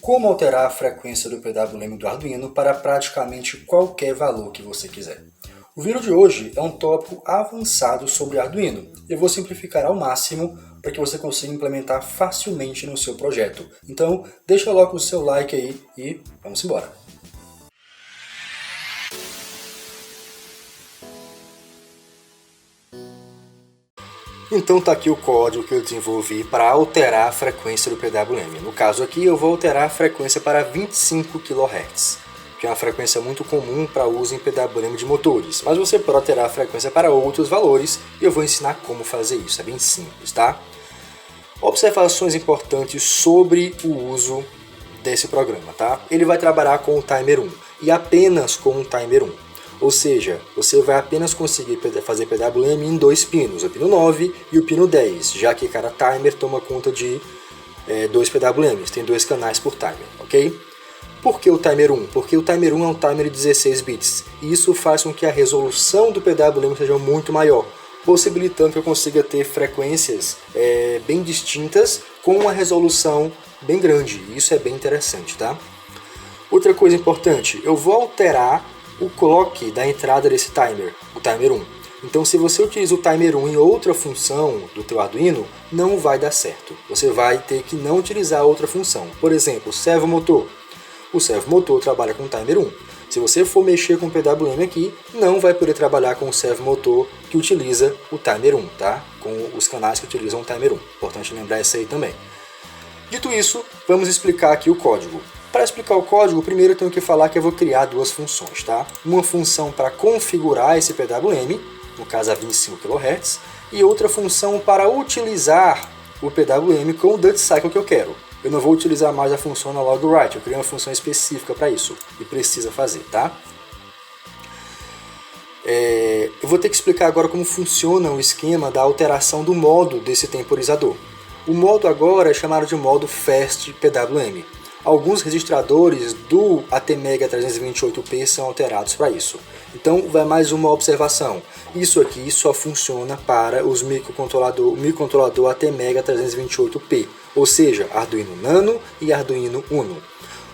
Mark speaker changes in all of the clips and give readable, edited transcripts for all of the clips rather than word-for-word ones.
Speaker 1: Como alterar a frequência do PWM do Arduino para praticamente qualquer valor que você quiser. O vídeo de hoje é um tópico avançado sobre Arduino. Eu vou simplificar ao máximo para que você consiga implementar facilmente no seu projeto. Então, deixa logo o seu like aí e vamos embora. Então tá aqui o código que eu desenvolvi para alterar a frequência do PWM. No caso aqui eu vou alterar a frequência para 25 kHz, que é uma frequência muito comum para uso em PWM de motores. Mas você pode alterar a frequência para outros valores e eu vou ensinar como fazer isso, é bem simples, tá? Observações importantes sobre o uso desse programa, tá? Ele vai trabalhar com o timer 1 e apenas com o timer 1. Ou seja, você vai apenas conseguir fazer PWM em dois pinos, o pino 9 e o pino 10, já que cada timer toma conta de dois PWMs, tem dois canais por timer, ok? Por que o timer 1? Porque o timer 1 é um timer de 16 bits, e isso faz com que a resolução do PWM seja muito maior, possibilitando que eu consiga ter frequências bem distintas com uma resolução bem grande, e isso é bem interessante, tá? Outra coisa importante, eu vou alterar o clock da entrada desse timer, o timer 1. Então, se você utiliza o timer 1 em outra função do teu Arduino, não vai dar certo. Você vai ter que não utilizar outra função. Por exemplo, o servomotor. O servomotor trabalha com o timer 1. Se você for mexer com o PWM aqui, não vai poder trabalhar com o servomotor que utiliza o timer 1, tá? Com os canais que utilizam o timer 1. Importante lembrar isso aí também. Dito isso, vamos explicar aqui o código. Para explicar o código, primeiro eu tenho que falar que eu vou criar duas funções, tá? Uma função para configurar esse PWM, no caso a 25 kHz, e outra função para utilizar o PWM com o Duty Cycle que eu quero. Eu não vou utilizar mais a função analog write, eu criei uma função específica para isso, e precisa fazer, tá? Eu vou ter que explicar agora como funciona o esquema da alteração do modo desse temporizador. O modo agora é chamado de modo Fast PWM. Alguns registradores do ATmega 328P são alterados para isso. Então, vai mais uma observação. Isso aqui só funciona para os microcontrolador ATmega 328P, ou seja, Arduino Nano e Arduino Uno.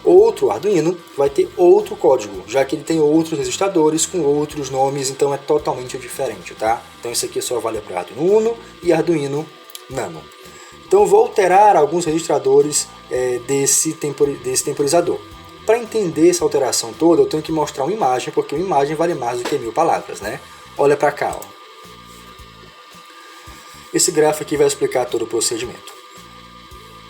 Speaker 1: Outro Arduino vai ter outro código, já que ele tem outros registradores com outros nomes, então é totalmente diferente, tá? Então, isso aqui só vale para Arduino Uno e Arduino Nano. Então eu vou alterar alguns registradores desse temporizador. Para entender essa alteração toda, eu tenho que mostrar uma imagem, porque uma imagem vale mais do que 1000 palavras, né? Olha para cá, ó. Esse gráfico aqui vai explicar todo o procedimento.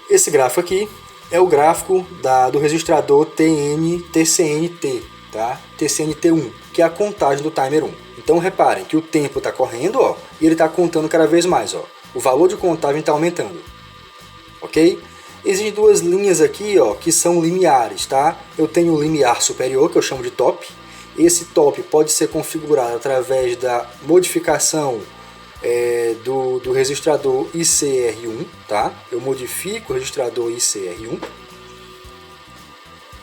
Speaker 1: Esse gráfico aqui é o gráfico do registrador TCNT, tá? TCNT1, que é a contagem do timer 1. Então reparem que o tempo está correndo, ó, e ele está contando cada vez mais, ó. O valor de contagem está aumentando, ok? Existem duas linhas aqui, ó, que são lineares, tá? Eu tenho o limiar superior, que eu chamo de top. Esse top pode ser configurado através da modificação do registrador ICR1, tá? Eu modifico o registrador ICR1.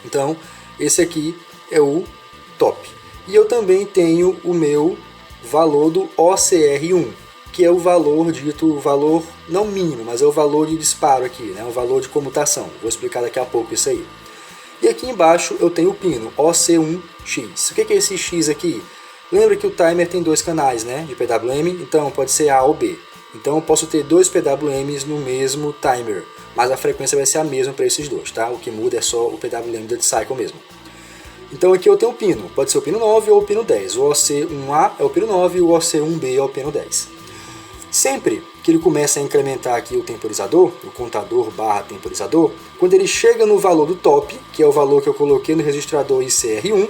Speaker 1: Então, esse aqui é o top. E eu também tenho o meu valor do OCR1, que é o valor dito, o valor não mínimo, mas é o valor de disparo aqui, né? O valor de comutação. Vou explicar daqui a pouco isso aí. E aqui embaixo eu tenho o pino OC1X. O que é esse X aqui? Lembra que o timer tem dois canais, né, de PWM, então pode ser A ou B. Então eu posso ter dois PWMs no mesmo timer, mas a frequência vai ser a mesma para esses dois, tá? O que muda é só o PWM Duty Cycle mesmo. Então aqui eu tenho o pino, pode ser o pino 9 ou o pino 10. O OC1A é o pino 9 e o OC1B é o pino 10. Sempre que ele começa a incrementar aqui o temporizador, o contador barra temporizador, quando ele chega no valor do top, que é o valor que eu coloquei no registrador ICR1,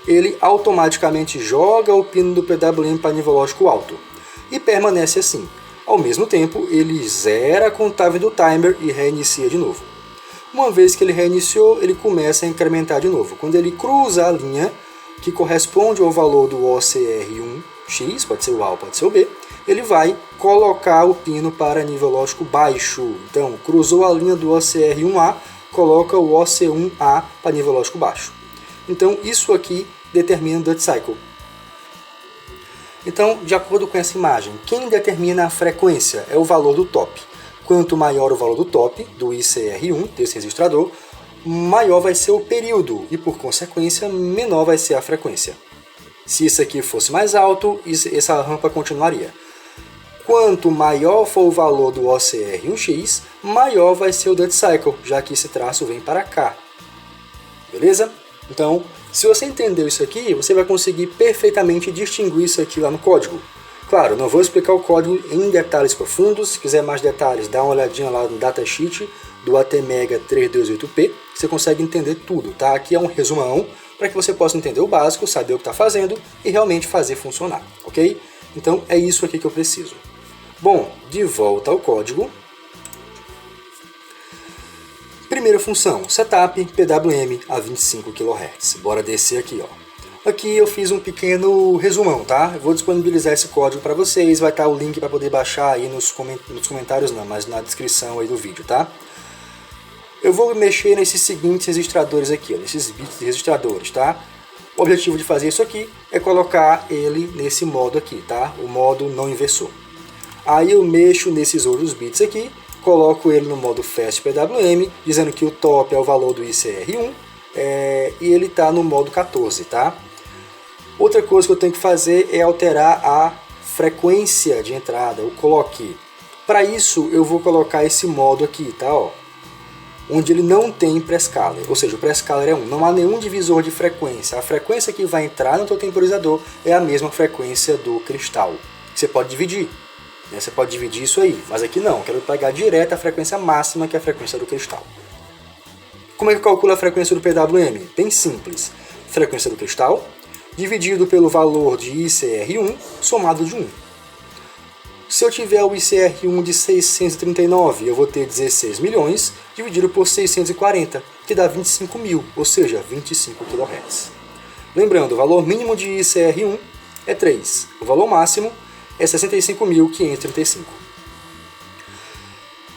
Speaker 1: ele automaticamente joga o pino do PWM para nível lógico alto e permanece assim. Ao mesmo tempo, ele zera a contagem do timer e reinicia de novo. Uma vez que ele reiniciou, ele começa a incrementar de novo. Quando ele cruza a linha que corresponde ao valor do OCR1X, pode ser o A ou pode ser o B, ele vai colocar o pino para nível lógico baixo. Então, cruzou a linha do OCR1A, coloca o OC1A para nível lógico baixo. Então, isso aqui determina o Duty Cycle. Então, de acordo com essa imagem, quem determina a frequência é o valor do top. Quanto maior o valor do top, do ICR1, desse registrador, maior vai ser o período e, por consequência, menor vai ser a frequência. Se isso aqui fosse mais alto, essa rampa continuaria. Quanto maior for o valor do OCR1x, maior vai ser o Duty Cycle, já que esse traço vem para cá. Beleza? Então, se você entendeu isso aqui, você vai conseguir perfeitamente distinguir isso aqui lá no código. Claro, não vou explicar o código em detalhes profundos. Se quiser mais detalhes, dá uma olhadinha lá no datasheet do ATmega 328P, você consegue entender tudo, tá? Aqui é um resumão para que você possa entender o básico, saber o que está fazendo e realmente fazer funcionar, ok? Então é isso aqui que eu preciso. Bom, de volta ao código. Primeira função, setup PWM a 25 kHz. Bora descer aqui, ó. Aqui eu fiz um pequeno resumão, tá? Eu vou disponibilizar esse código para vocês, vai estar o link para poder baixar aí nos comentários não, mas na descrição aí do vídeo, tá? Eu vou mexer nesses seguintes registradores aqui, ó, nesses bits de registradores, tá? O objetivo de fazer isso aqui é colocar ele nesse modo aqui, tá? O modo não inversor. Aí eu mexo nesses outros bits aqui, coloco ele no modo Fast PWM, dizendo que o top é o valor do ICR1 e ele está no modo 14, tá? Outra coisa que eu tenho que fazer é alterar a frequência de entrada, o clock. Para isso eu vou colocar esse modo aqui, tá? Ó, onde ele não tem prescaler, ou seja, o prescaler é 1, não há nenhum divisor de frequência. A frequência que vai entrar no teu temporizador é a mesma frequência do cristal. Você pode dividir, né? Você pode dividir isso aí, mas aqui não, eu quero pegar direto a frequência máxima, que é a frequência do cristal. Como é que eu calculo a frequência do PWM? Bem simples, frequência do cristal dividido pelo valor de ICR1 somado de 1. Se eu tiver o ICR1 de 639, eu vou ter 16 milhões dividido por 640, que dá 25 mil, ou seja, 25 kHz. Lembrando, o valor mínimo de ICR1 é 3, o valor máximo é 65.535.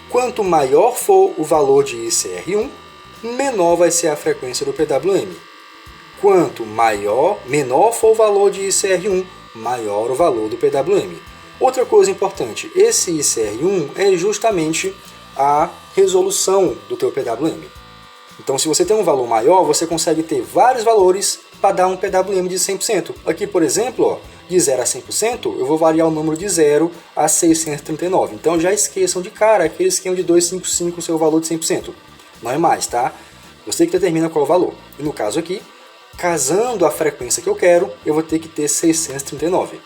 Speaker 1: Quanto maior for o valor de ICR1, menor vai ser a frequência do PWM. Quanto menor for o valor de ICR1, maior o valor do PWM. Outra coisa importante, esse ICR1 é justamente a resolução do teu PWM. Então, se você tem um valor maior, você consegue ter vários valores para dar um PWM de 100%. Aqui, por exemplo, ó, de 0 a 100%, eu vou variar o número de 0 a 639. Então, já esqueçam de cara aquele esquema de 255, o seu valor de 100%. Não é mais, tá? Você que determina qual é o valor. E no caso aqui, casando a frequência que eu quero, eu vou ter que ter 639.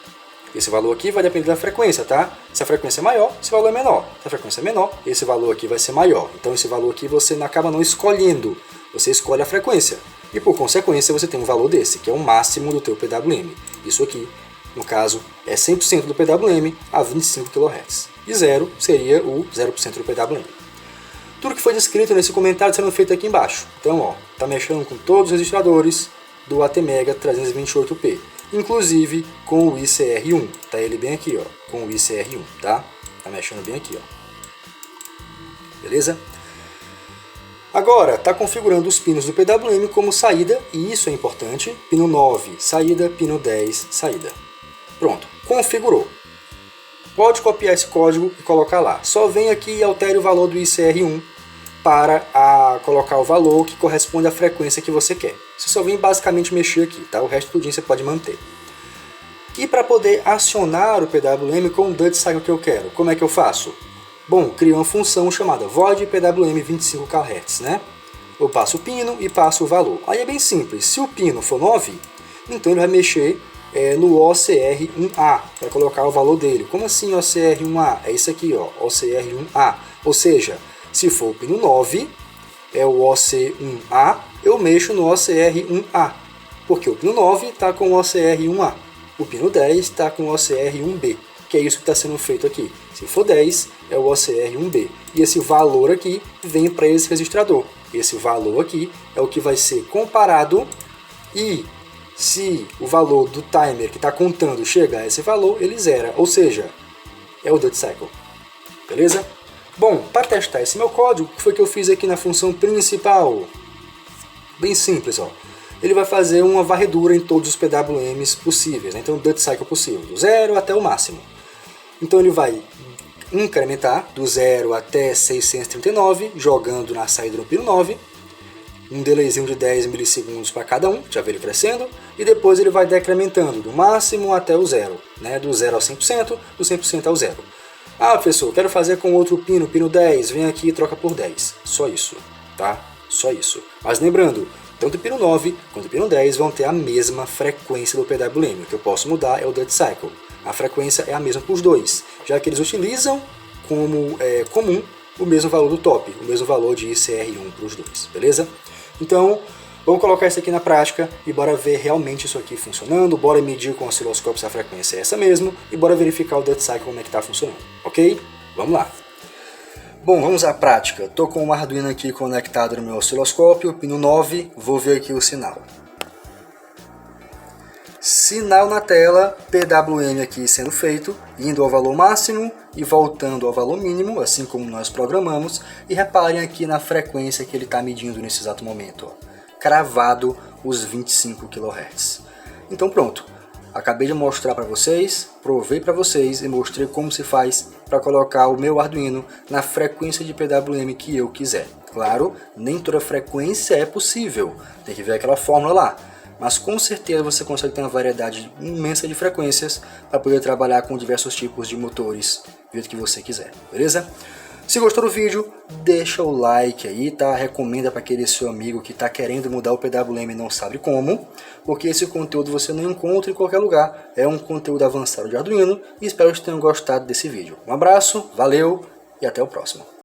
Speaker 1: Esse valor aqui vai depender da frequência, tá? Se a frequência é maior, esse valor é menor. Se a frequência é menor, esse valor aqui vai ser maior. Então esse valor aqui você acaba não escolhendo, você escolhe a frequência. E por consequência você tem um valor desse, que é o máximo do teu PWM. Isso aqui, no caso, é 100% do PWM a 25 kHz. E 0 seria o 0% do PWM. Tudo que foi descrito nesse comentário está sendo feito aqui embaixo. Então, ó, tá mexendo com todos os registradores do ATmega 328P. Inclusive com o ICR1, tá ele bem aqui, ó, com o ICR1, tá? Tá mexendo bem aqui, ó. Beleza? Agora, tá configurando os pinos do PWM como saída, e isso é importante, pino 9, saída, pino 10, saída. Pronto, configurou. Pode copiar esse código e colocar lá. Só vem aqui e altere o valor do ICR1 para colocar o valor que corresponde à frequência que você quer. Você só vem basicamente mexer aqui, tá? O resto tudinho você pode manter. E para poder acionar o PWM com o Duty Cycle que eu quero, como é que eu faço? Bom, crio uma função chamada void PWM 25 kHz, né? Eu passo o pino e passo o valor. Aí é bem simples, se o pino for 9, então ele vai mexer no OCR1A, para colocar o valor dele. Como assim OCR1A? É isso aqui, ó, OCR1A. Ou seja, se for o pino 9, é o OC1A, eu mexo no OCR1A, porque o pino 9 está com o OCR1A, o pino 10 está com o OCR1B, que é isso que está sendo feito aqui. Se for 10, é o OCR1B, e esse valor aqui vem para esse registrador. Esse valor aqui é o que vai ser comparado, e se o valor do timer que está contando chegar a esse valor, ele zera, ou seja, é o Duty Cycle. Beleza? Bom, para testar esse meu código, o que foi que eu fiz aqui na função principal? Bem simples, ó. Ele vai fazer uma varredura em todos os PWMs possíveis, né? Então o Duty Cycle possível, do 0 até o máximo. Então ele vai incrementar do 0 até 639, jogando na saída do pino 9, um delayzinho de 10 milissegundos para cada um, já vê ele crescendo, e depois ele vai decrementando do máximo até o zero, né? Do 0 ao 100%, do 100% ao zero. Ah, professor, quero fazer com outro pino 10, vem aqui e troca por 10. Só isso, tá? Só isso. Mas lembrando, tanto o pino 9 quanto o pino 10 vão ter a mesma frequência do PWM. O que eu posso mudar é o dead cycle. A frequência é a mesma para os dois, já que eles utilizam como comum o mesmo valor do top, o mesmo valor de ICR1 para os dois, beleza? Então, vamos colocar isso aqui na prática e bora ver realmente isso aqui funcionando, bora medir com o osciloscópio se a frequência é essa mesmo e bora verificar o dead cycle como é que está funcionando, ok? Vamos lá! Bom, vamos à prática. Estou com o Arduino aqui conectado no meu osciloscópio, pino 9, vou ver aqui o sinal. Sinal na tela, PWM aqui sendo feito, indo ao valor máximo e voltando ao valor mínimo, assim como nós programamos, e reparem aqui na frequência que ele está medindo nesse exato momento, ó, cravado os 25 kHz. Então pronto, acabei de mostrar para vocês, provei para vocês e mostrei como se faz para colocar o meu Arduino na frequência de PWM que eu quiser. Claro, nem toda frequência é possível, tem que ver aquela fórmula lá. Mas com certeza você consegue ter uma variedade imensa de frequências para poder trabalhar com diversos tipos de motores do jeito que você quiser, beleza? Se gostou do vídeo, deixa o like aí, tá? Recomenda para aquele seu amigo que está querendo mudar o PWM e não sabe como, porque esse conteúdo você não encontra em qualquer lugar, é um conteúdo avançado de Arduino e espero que tenham gostado desse vídeo. Um abraço, valeu e até o próximo.